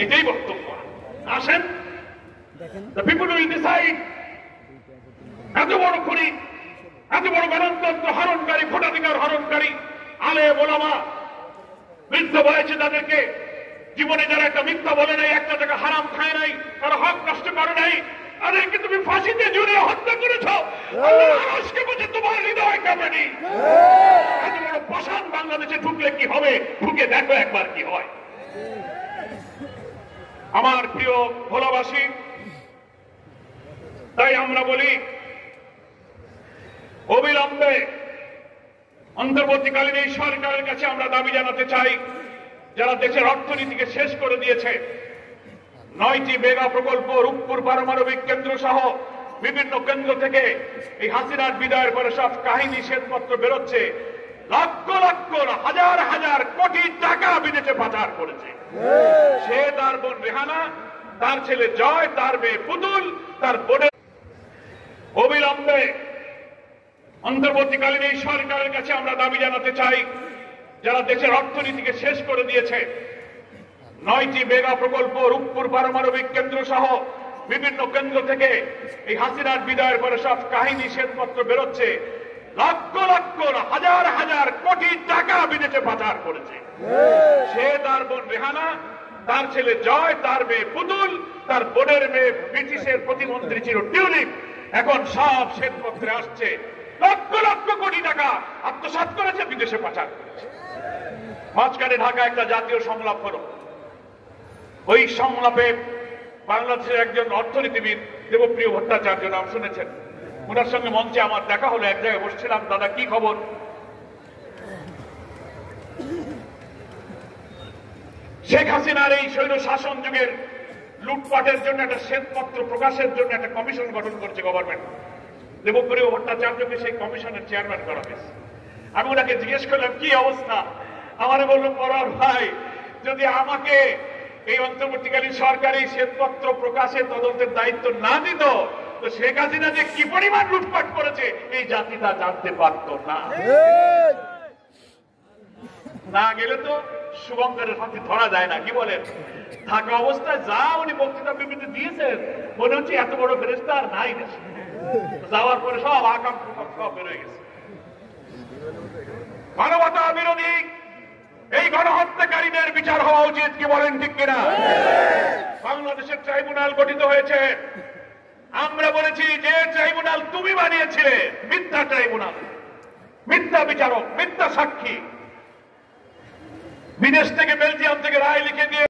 এটাই বক্তব্য। আসেন, the people will decide। এত বড় খুনি, এত বড় গণতন্ত্র হরণকারী, ভোটাধিকার হরণকারী আলেম ওলামা, বৃদ্ধ বয়সে তাদেরকে জীবনে যারা একটা মিথ্যা বলে নাই, একটা টাকা হারাম খায় নাই, তারা হক নষ্ট করে নাই, তাদেরকে তুমি ফাঁসিতে ঝুলিয়ে হত্যা করেছ। আজকে বুঝে তোমার হৃদয় কাঁপেনি? এত বড় পাষাণ বাংলাদেশে ঢুকলে কি হবে? ঢুকে দেখো একবার কি হয়। আমার প্রিয় ভোলাবাসী, তাই আমরা বলি অবিলম্বে অন্তর্বর্তীকালীন এই সরকারের কাছে আমরা দাবি জানাতে চাই, যারা দেশের অর্থনীতিকে শেষ করে দিয়েছে, 9টি মেগা প্রকল্প, রূপপুর পারমাণবিক কেন্দ্র সহ বিভিন্ন কেন্দ্র থেকে এই হাসিনার বিদায়ের পরে সব কাহিনী শ্বেতপত্র বেরোচ্ছে, লক্ষ লক্ষ হাজার হাজার কোটি টাকা বিদেশে পাচার করেছে। সে, তার বোন রেহানা, তার ছেলে জয়, তার মেয়ে পুতুল, তার বোনের। অবিলম্বে অন্তর্বর্তীকালীন এই সরকারের কাছে আমরা দাবি জানাতে চাই, যারা দেশের অর্থনীতিকে শেষ করে দিয়েছে, 9টি মেগা প্রকল্প, রূপপুর পারমাণবিক কেন্দ্র সহ বিভিন্ন কেন্দ্র থেকে এই হাসিনার বিদায়ের পরে সব কাহিনী শ্বেতপত্র বেরোচ্ছে, লক্ষ লক্ষ হাজার হাজার কোটি টাকা বিদেশে পাচার করেছে। সে, তার বোন রেহানা, তার ছেলে জয়, তার মেয়ে পুতুল, তার বোনের মেয়ে ব্রিটিশের প্রতিমন্ত্রী ছিল টিউলিপ, এখন সব শ্বেতপত্রে আসছে লক্ষ লক্ষ কোটি টাকা আত্মসাৎ করেছে, বিদেশে পাচার করেছে। মাঝখানে ঢাকা একটা জাতীয় সংলাপ হলো। ওই সংলাপে বাংলাদেশের একজন অর্থনীতিবিদ দেবপ্রিয় ভট্টাচার্য, নাম শুনেছেন, ওনার সঙ্গে মঞ্চে আমার দেখা হলো। এক জায়গায় বসছিলাম, দাদা কি খবর? শেখ হাসিনার এই স্বৈর শাসন যুগের লুটপাটের জন্য একটা শ্বেতপত্র প্রকাশের জন্য একটা কমিশন গঠন করছে গভর্নমেন্ট। দেবপ্রিয় ভট্টাচার্যকে সেই কমিশনের চেয়ারম্যান করা হয়েছে। আমি ওনাকে জিজ্ঞেস করলাম কি অবস্থা। আমারে বলল, পরার ভাই, যদি আমাকে এই অন্তর্বর্তীকালীন সরকার এই শ্বেতপত্র প্রকাশের তদন্তের দায়িত্ব না দিত, তো শেখ হাসিনা যে কি পরিমাণ লুটপাট করেছে এই জাতি তা জানতে পারত না। না গেলে তো শুভঙ্করের ফাঁকি ধরা যায় না, কি বলেন? থাকা অবস্থায় যা উনি বক্তৃতা বিবৃতি দিয়েছেন, মনে হচ্ছে এত বড় ফেরেশতা আর নাই দেশে। যাওয়ার পরে সব আকাম সব বেরোয় গেছে। মানবতা বিরোধী এই গণহত্যাকারীদের বিচার হওয়া উচিত, কি বলেন ঠিক কিনা? বাংলাদেশের ট্রাইব্যুনাল গঠিত হয়েছে। আমরা বলেছি যে ট্রাইব্যুনাল তুমি বানিয়েছিলে মিথ্যা ট্রাইব্যুনাল, মিথ্যা বিচারক, মিথ্যা সাক্ষী, বিদেশ থেকে বেলজিয়াম থেকে রায় লিখে দিয়ে